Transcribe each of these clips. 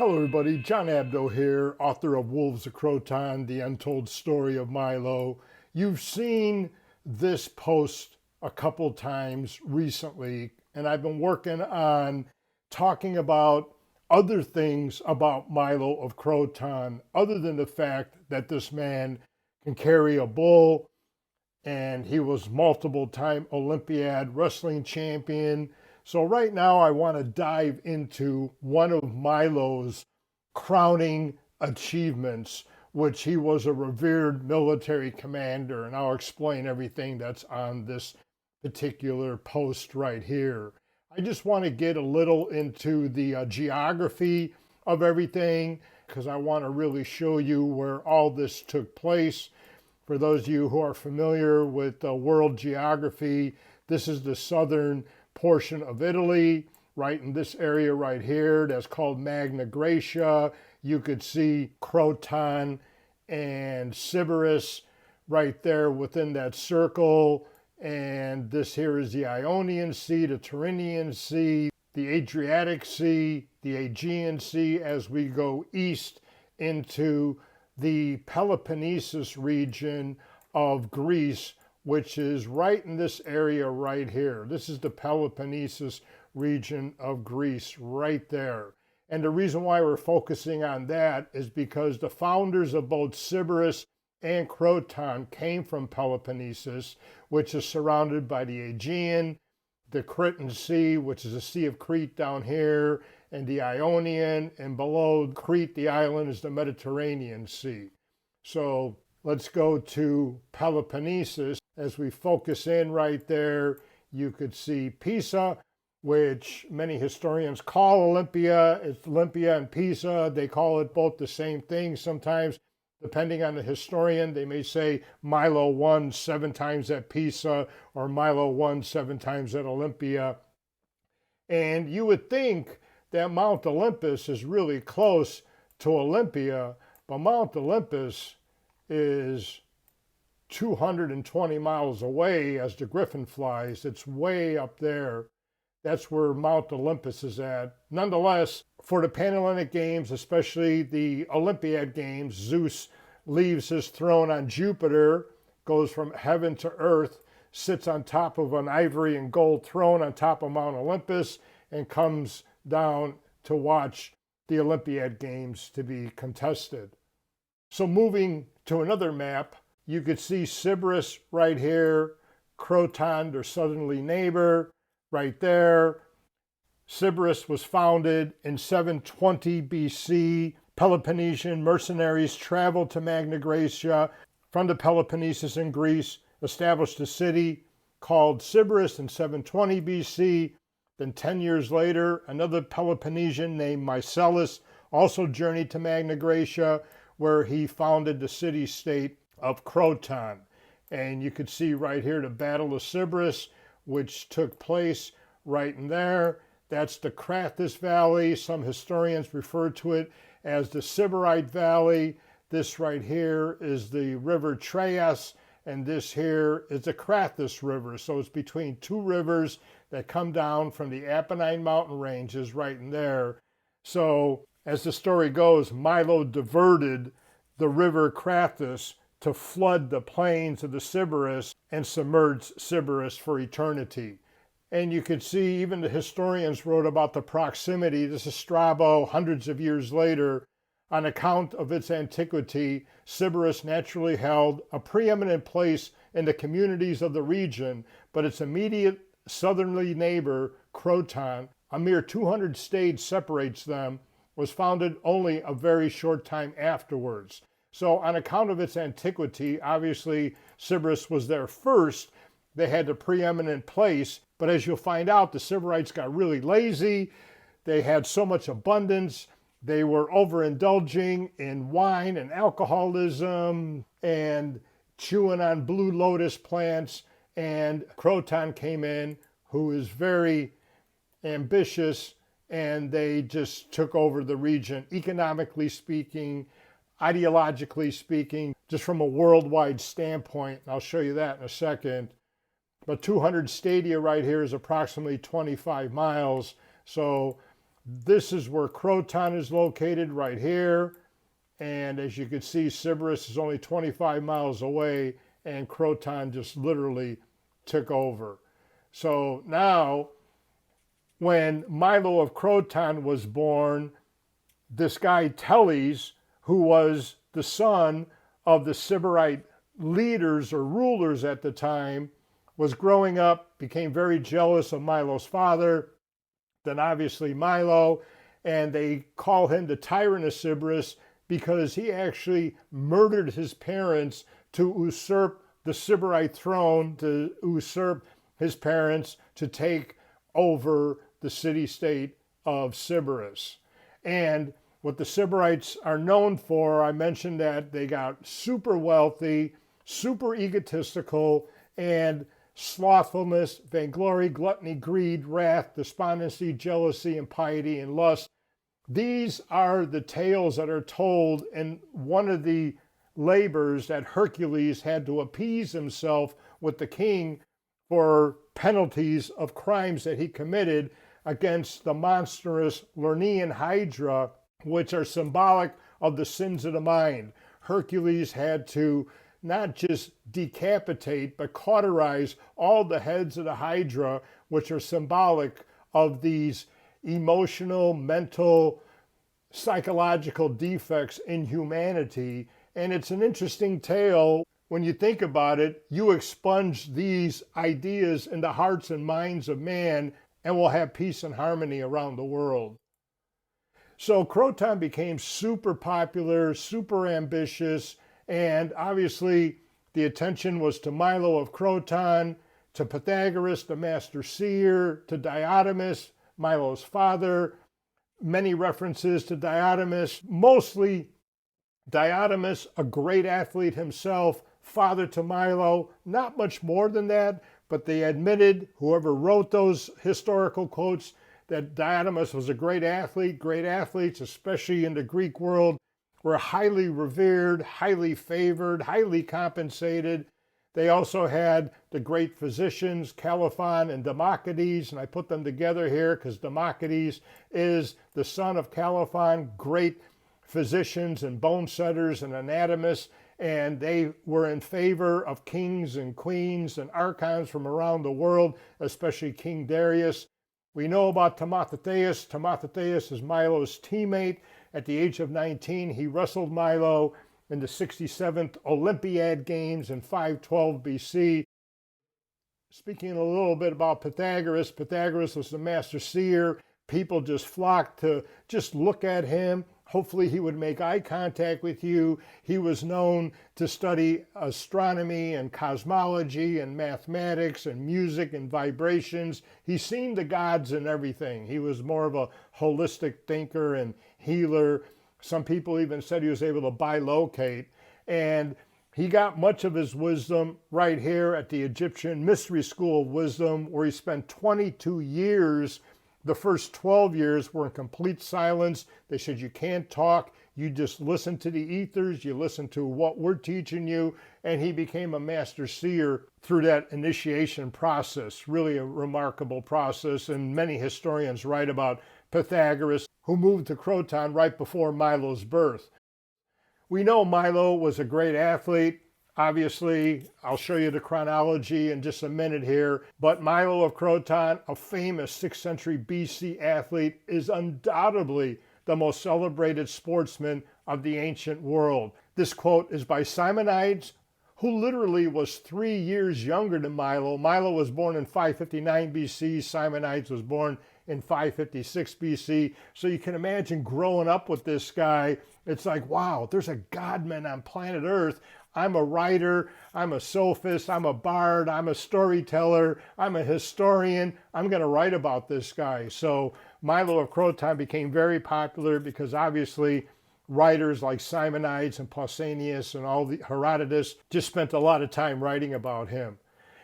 Hello everybody, John Abdo here, author of Wolves of Croton, The Untold Story of Milo. You've seen this post a couple times recently, and I've been working on talking about other things about Milo of Croton, other than the fact that this man can carry a bull, and he was multiple-time Olympiad Wrestling Champion. So right now I want to dive into one of Milo's crowning achievements, which he was a revered military commander, and I'll explain everything that's on this particular post right here. I just want to get a little into the geography of everything, because I want to really show you where all this took place. For those of you who are familiar with world geography, this is the southern portion of Italy, right in this area right here, that's called Magna Graecia. You could see Croton and Sybaris right there within that circle. And this here is the Ionian Sea, the Tyrrhenian Sea, the Adriatic Sea, the Aegean Sea, as we go east into the Peloponnesus region of Greece, which is right in this area right here. This is the Peloponnesus region of Greece right there. And the reason why we're focusing on that is because the founders of both Sybaris and Croton came from Peloponnesus, which is surrounded by the Aegean, the Cretan Sea, which is the Sea of Crete down here, and the Ionian, and below Crete, the island, is the Mediterranean Sea. So let's go to Peloponnesus. As we focus in right there, you could see Pisa, which many historians call Olympia. It's Olympia and Pisa. They call it both the same thing. Sometimes, depending on the historian, they may say Milo won 7 times at Pisa, or Milo won 7 times at Olympia. And you would think that Mount Olympus is really close to Olympia, but Mount Olympus is 220 miles away as the Griffin flies. It's way up there. That's where Mount Olympus is at. Nonetheless, for the Panhellenic Games, especially the Olympiad Games, Zeus leaves his throne on Jupiter, goes from heaven to earth, sits on top of an ivory and gold throne on top of Mount Olympus, and comes down to watch the Olympiad Games to be contested. So moving to another map, you could see Sybaris right here, Croton, their southerly neighbor, right there. Sybaris was founded in 720 BC. Peloponnesian mercenaries traveled to Magna Graecia from the Peloponnesus in Greece, established a city called Sybaris in 720 BC. Then 10 years later, another Peloponnesian named Marcellus also journeyed to Magna Graecia, where he founded the city-state of Croton. And you could see right here the Battle of Sybaris, which took place right in there. That's the Crathis Valley. Some historians refer to it as the Sybarite Valley. This right here is the River Traeis, and this here is the Crathis River. So it's between 2 rivers that come down from the Apennine mountain ranges right in there. So as the story goes, Milo diverted the river Crathis to flood the plains of the Sybaris and submerge Sybaris for eternity. And you could see even the historians wrote about the proximity. This is Strabo hundreds of years later. On account of its antiquity, Sybaris naturally held a preeminent place in the communities of the region, but its immediate southerly neighbor, Croton, a mere 200 stades separates them, was founded only a very short time afterwards. So on account of its antiquity, obviously Sybaris was there first. They had the preeminent place, but as you'll find out, the Sybarites got really lazy. They had so much abundance. They were overindulging in wine and alcoholism and chewing on blue lotus plants. And Croton came in, who is very ambitious, and they just took over the region, economically speaking, ideologically speaking, just from a worldwide standpoint. And I'll show you that in a second. But 200 stadia right here is approximately 25 miles. So This is where Croton is located, right here. And as you can see, Sybaris is only 25 miles away, and Croton just literally took over. So now, when Milo of Croton was born, this guy Teles, who was the son of the Sybarite leaders or rulers at the time, was growing up, became very jealous of Milo's father, then obviously Milo, and they call him the tyrant of Sybaris because he actually murdered his parents to usurp the Sybarite throne, to usurp his parents, to take over the city-state of Sybaris. And what the Sybarites are known for, I mentioned that they got super wealthy, super egotistical, and slothfulness, vainglory, gluttony, greed, wrath, despondency, jealousy, impiety, and lust. These are the tales that are told in one of the labors that Hercules had to appease himself with the king for penalties of crimes that he committed against the monstrous Lernaean Hydra, which are symbolic of the sins of the mind. Hercules had to not just decapitate, but cauterize all the heads of the Hydra, which are symbolic of these emotional, mental, psychological defects in humanity. And it's an interesting tale. When you think about it, you expunge these ideas in the hearts and minds of man, and we'll have peace and harmony around the world. So Croton became super popular, super ambitious, and obviously the attention was to Milo of Croton, to Pythagoras, the master seer, to Diotimus, Milo's father. Many references to Diotimus, mostly Diotimus, a great athlete himself, father to Milo, not much more than that, but they admitted, whoever wrote those historical quotes, that Diotimus was a great athlete. Great athletes, especially in the Greek world, were highly revered, highly favored, highly compensated. They also had the great physicians, Calophon and Democritus, and I put them together here because Democritus is the son of Calophon, great physicians and bone setters and anatomists, and they were in favor of kings and queens and archons from around the world, especially King Darius. We know about Timotheus. Timotheus is Milo's teammate. At the age of 19, he wrestled Milo in the 67th Olympiad Games in 512 BC. Speaking a little bit about Pythagoras, Pythagoras was the master seer. People just flocked to just look at him. Hopefully he would make eye contact with you. He was known to study astronomy and cosmology and mathematics and music and vibrations. He's seen the gods in everything. He was more of a holistic thinker and healer. Some people even said he was able to bilocate. And he got much of his wisdom right here at the Egyptian Mystery School of Wisdom, where he spent 22 years. The first 12 years were in complete silence. They said, you can't talk. You just listen to the ethers. You listen to what we're teaching you. And he became a master seer through that initiation process. Really a remarkable process. And many historians write about Pythagoras, who moved to Croton right before Milo's birth. We know Milo was a great athlete. Obviously, I'll show you the chronology in just a minute here, but Milo of Croton, a famous 6th century BC athlete, is undoubtedly the most celebrated sportsman of the ancient world. This quote is by Simonides, who literally was 3 years younger than Milo. Milo was born in 559 BC, Simonides was born in 556 BC. So you can imagine growing up with this guy. It's like, wow, there's a godman on planet Earth. I'm a writer, I'm a sophist, I'm a bard, I'm a storyteller, I'm a historian. I'm going to write about this guy. So Milo of Croton became very popular because obviously writers like Simonides and Pausanias and all the Herodotus just spent a lot of time writing about him.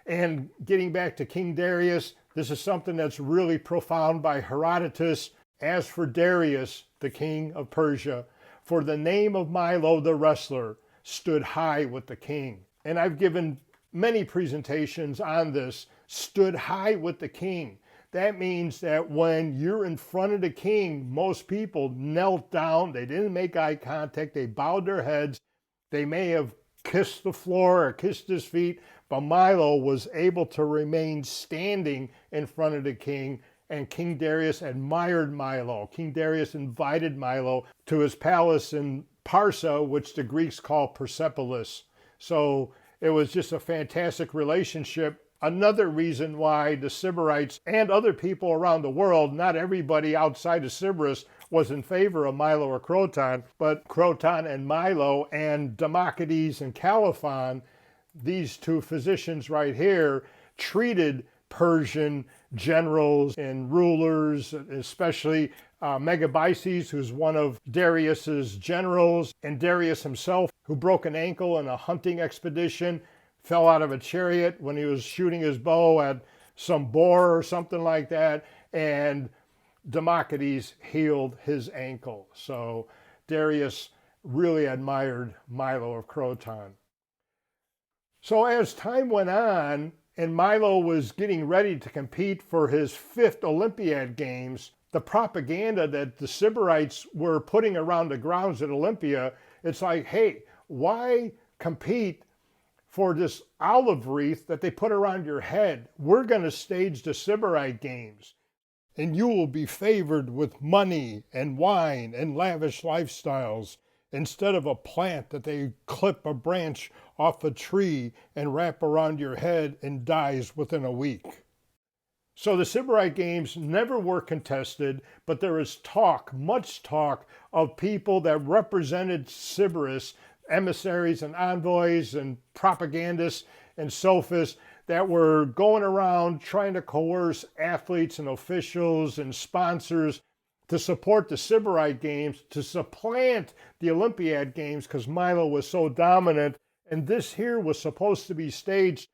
And getting back to King Darius, this is something that's really profound by Herodotus. As for Darius, the king of Persia, for the name of Milo the wrestler stood high with the king. And I've given many presentations on this, stood high with the king, That means that when you're in front of the king, most people knelt down, they didn't make eye contact, they bowed their heads, they may have kissed the floor or kissed his feet, but Milo was able to remain standing in front of the king, and King Darius admired Milo. King Darius invited Milo to his palace in Parsa, which the Greeks call Persepolis. So it was just a fantastic relationship. Another reason why the Sybarites and other people around the world, not everybody outside of Sybaris, was in favor of Milo of Croton, but Croton and Milo and Democritus and Caliphon, these two physicians right here, treated Persian generals and rulers, especially Megabyces, who's one of Darius's generals, and Darius himself, who broke an ankle in a hunting expedition, fell out of a chariot when he was shooting his bow at some boar or something like that, and Democritus healed his ankle. So Darius really admired Milo of Croton. So as time went on, and Milo was getting ready to compete for his 5th Olympiad Games, the propaganda that the Sybarites were putting around the grounds at Olympia, it's like, hey, why compete for this olive wreath that they put around your head? We're going to stage the Sybarite Games, and you will be favored with money and wine and lavish lifestyles, instead of a plant that they clip a branch off a tree and wrap around your head and dies within a week. So the Sybarite Games never were contested, but there is talk, much talk, of people that represented Sybaris, emissaries and envoys and propagandists and sophists, that were going around trying to coerce athletes and officials and sponsors to support the Sybarite Games, to supplant the Olympiad Games, because Milo was so dominant. And this here was supposed to be staged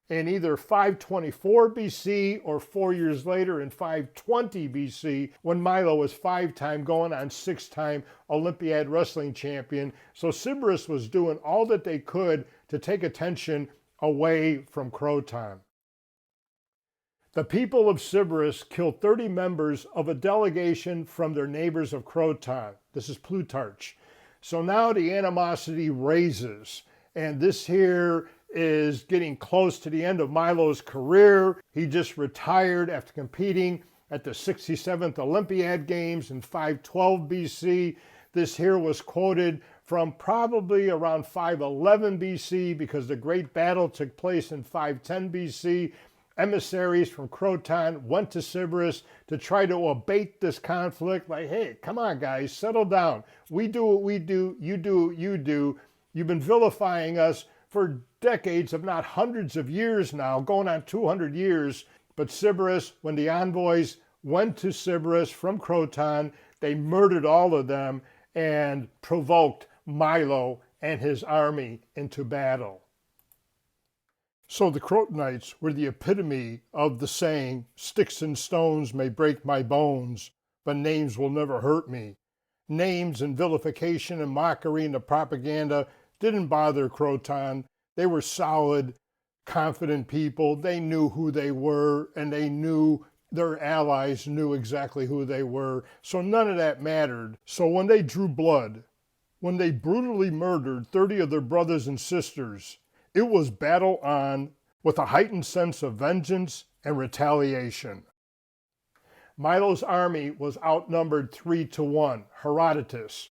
in either 524 BC or 4 years later in 520 BC, when Milo was 5-time, going on 6-time Olympiad Wrestling Champion. So Sybaris was doing all that they could to take attention away from Croton. The people of Sybaris killed 30 members of a delegation from their neighbors of Croton. This is Plutarch. So now the animosity raises, and this here is getting close to the end of Milo's career. He just retired after competing at the 67th Olympiad Games in 512 BC. This here was quoted from probably around 511 BC, because the great battle took place in 510 BC. Emissaries from Croton went to Sybaris to try to abate this conflict. Like, hey, come on, guys, settle down. We do what we do. You do what you do. You've been vilifying us for decades, if not hundreds of years now, going on 200 years. But Sybaris, when the envoys went to Sybaris from Croton, they murdered all of them and provoked Milo and his army into battle. So the Crotonites were the epitome of the saying, "Sticks and stones may break my bones, but names will never hurt me." Names and vilification and mockery and the propaganda didn't bother Croton. They were solid, confident people. They knew who they were, and they knew their allies knew exactly who they were. So none of that mattered. So when they drew blood, when they brutally murdered 30 of their brothers and sisters, it was battle on, with a heightened sense of vengeance and retaliation. Milo's army was outnumbered 3-1, Herodotus.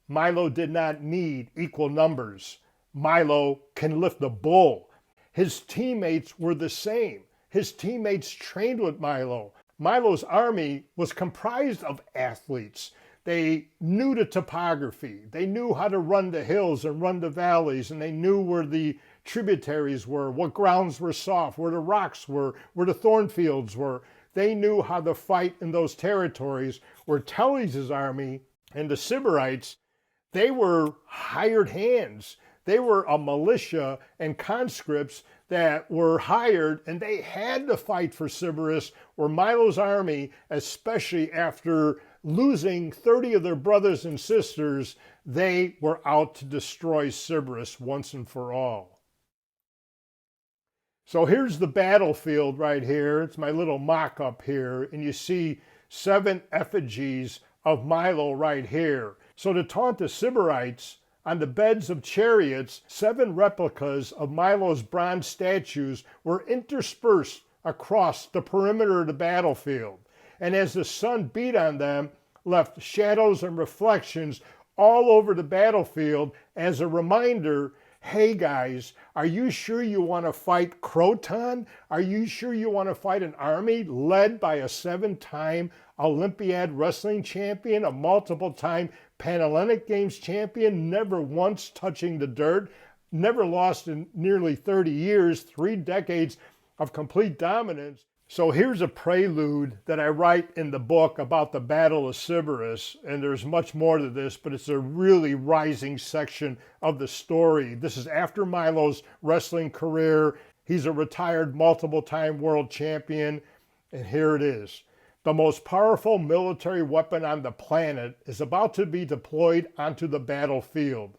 Milo did not need equal numbers. Milo can lift a bull. His teammates were the same. His teammates trained with Milo. Milo's army was comprised of athletes. They knew the topography. They knew how to run the hills and run the valleys, and they knew where the tributaries were, what grounds were soft, where the rocks were, where the thornfields were. They knew how to fight in those territories. Where Teles' army and the Sybarites, they were hired hands. They were a militia and conscripts that were hired, and they had to fight for Sybaris, where Milo's army, especially after losing 30 of their brothers and sisters, they were out to destroy Sybaris once and for all. So here's the battlefield right here. It's my little mock-up here. And you see 7 effigies of Milo right here. So to taunt the Sybarites, on the beds of chariots, 7 replicas of Milo's bronze statues were interspersed across the perimeter of the battlefield. And as the sun beat on them, left shadows and reflections all over the battlefield as a reminder, hey guys, are you sure you want to fight Croton? Are you sure you want to fight an army led by a 7-time Olympiad Wrestling Champion, a multiple-time Pythian Games Champion, never once touching the dirt, never lost in nearly 30 years, 3 decades of complete dominance? So here's a prelude that I write in the book about the Battle of Sybaris, and there's much more to this, but it's a really rising section of the story. This is after Milo's wrestling career. He's a retired multiple-time world champion, and here it is. The most powerful military weapon on the planet is about to be deployed onto the battlefield.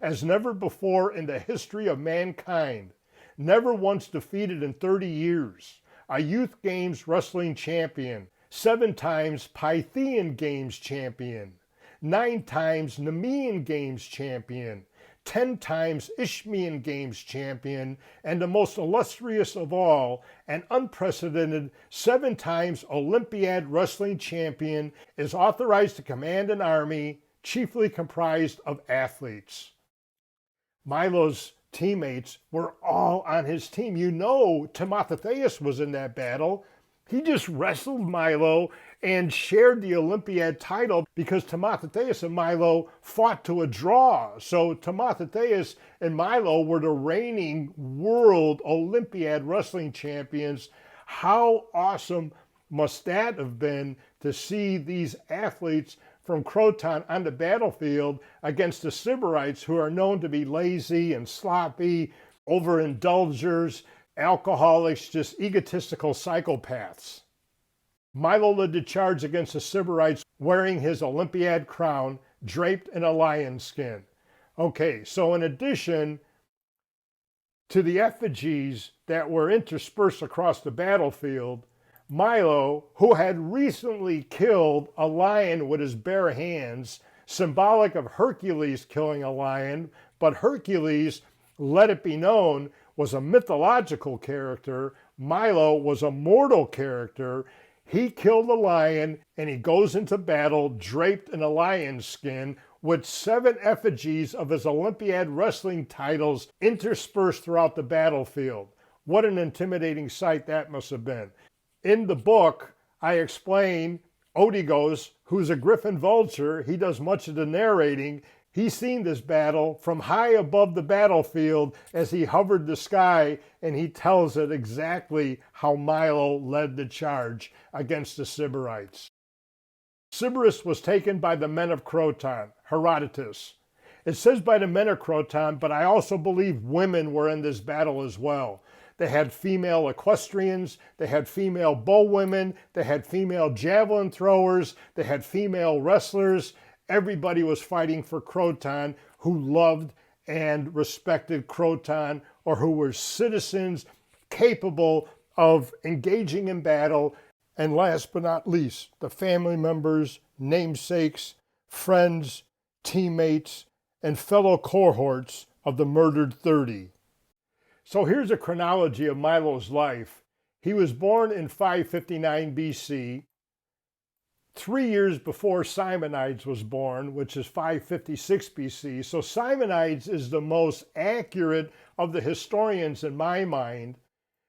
As never before in the history of mankind, never once defeated in 30 years, a Youth Games Wrestling Champion, 7 times Pythian Games Champion, 9 times Nemean Games Champion, 10 times Isthmian Games Champion, and the most illustrious of all, an unprecedented 7 times Olympiad Wrestling Champion, is authorized to command an army chiefly comprised of athletes. Milo's teammates were all on his team. You know, Timotheus was in that battle. He just wrestled Milo and shared the Olympiad title because Timotheus and Milo fought to a draw. So Timotheus and Milo were the reigning world Olympiad Wrestling Champions. How awesome must that have been to see these athletes from Croton on the battlefield against the Sybarites, who are known to be lazy and sloppy, overindulgers, alcoholics, just egotistical psychopaths. Milo led the charge against the Sybarites wearing his Olympiad crown draped in a lion skin. Okay, so in addition to the effigies that were interspersed across the battlefield, Milo, who had recently killed a lion with his bare hands, symbolic of Hercules killing a lion, but Hercules, let it be known, was a mythological character. Milo was a mortal character. He killed a lion and he goes into battle draped in a lion's skin with 7 effigies of his Olympiad wrestling titles interspersed throughout the battlefield. What an intimidating sight that must have been. In the book, I explain Otigos, who's a griffin vulture, he does much of the narrating. He's seen this battle from high above the battlefield as he hovered the sky, and he tells it exactly how Milo led the charge against the Sybarites. Sybaris was taken by the men of Croton, Herodotus. It says by the men of Croton, but I also believe women were in this battle as well. They had female equestrians, they had female bowwomen, they had female javelin throwers, they had female wrestlers. Everybody was fighting for Croton, who loved and respected Croton, or who were citizens capable of engaging in battle. And last but not least, the family members, namesakes, friends, teammates, and fellow cohorts of the murdered 30. So here's a chronology of Milo's life. He was born in 559 BC, 3 years before Simonides was born, which is 556 BC. So Simonides is the most accurate of the historians in my mind.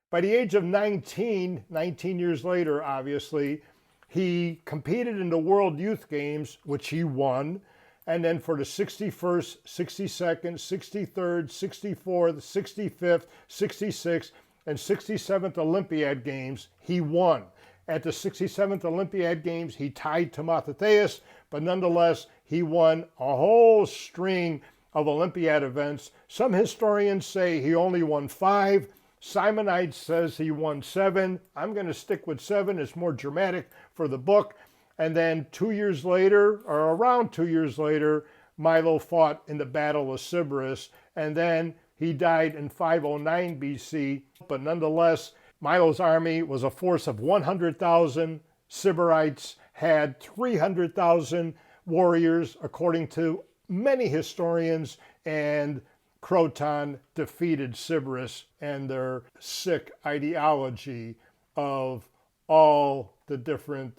By the age of 19 years later, obviously, he competed in the World Youth Games, which he won. And then for the 61st, 62nd, 63rd, 64th, 65th, 66th, and 67th Olympiad Games, he won. At the 67th Olympiad Games, he tied Timotheus, but nonetheless, he won a whole string of Olympiad events. Some historians say he only won 5. Simonides says he won 7. I'm going to stick with 7. It's more dramatic for the book. And then 2 years later, or around 2 years later, Milo fought in the Battle of Sybaris. And then He died in 509 BC, but nonetheless, Milo's army was a force of 100,000. Sybarites had 300,000 warriors, according to many historians, and Croton defeated Sybaris and their sick ideology of all the different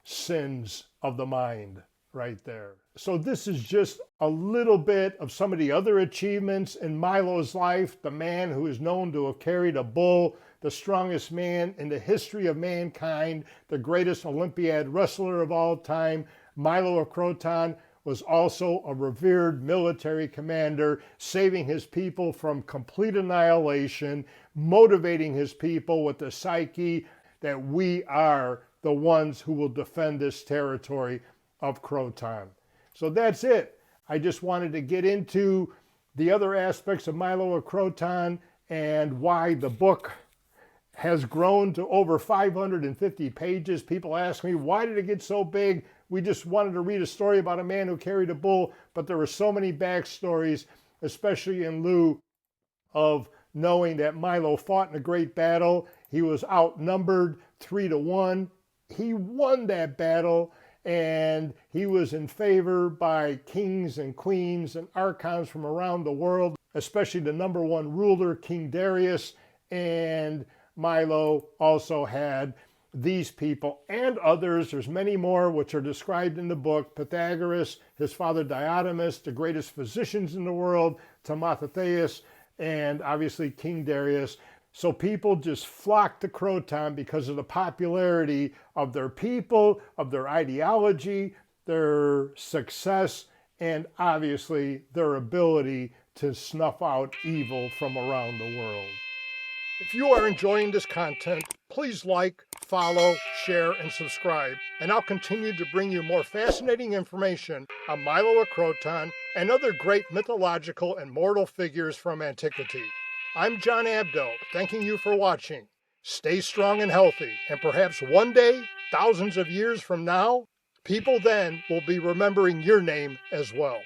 sins of the mind right there. So this is just a little bit of some of the other achievements in Milo's life, the man who is known to have carried a bull, the strongest man in the history of mankind, the greatest Olympiad wrestler of all time. Milo of Croton was also a revered military commander, saving his people from complete annihilation, motivating his people with the psyche that we are the ones who will defend this territory of Croton. So that's it. I just wanted to get into the other aspects of Milo of Croton and why the book has grown to over 550 pages. People ask me, why did it get so big? We just wanted to read a story about a man who carried a bull, but there were so many backstories, especially in lieu of knowing that Milo fought in a great battle. He was outnumbered 3-1. He won that battle, and he was in favor by kings and queens and archons from around the world, especially the number one ruler, King Darius. And Milo also had these people and others. There's many more which are described in the book. Pythagoras, his father Diotimus, the greatest physicians in the world, Timotheus, and obviously King Darius. So people just flocked to Croton because of the popularity of their people, of their ideology, their success, and obviously their ability to snuff out evil from around the world. If you are enjoying this content, please like, follow, share, and subscribe, and I'll continue to bring you more fascinating information on Milo of Croton and other great mythological and mortal figures from antiquity. I'm John Abdo, thanking you for watching. Stay strong and healthy, and perhaps one day, thousands of years from now, people then will be remembering your name as well.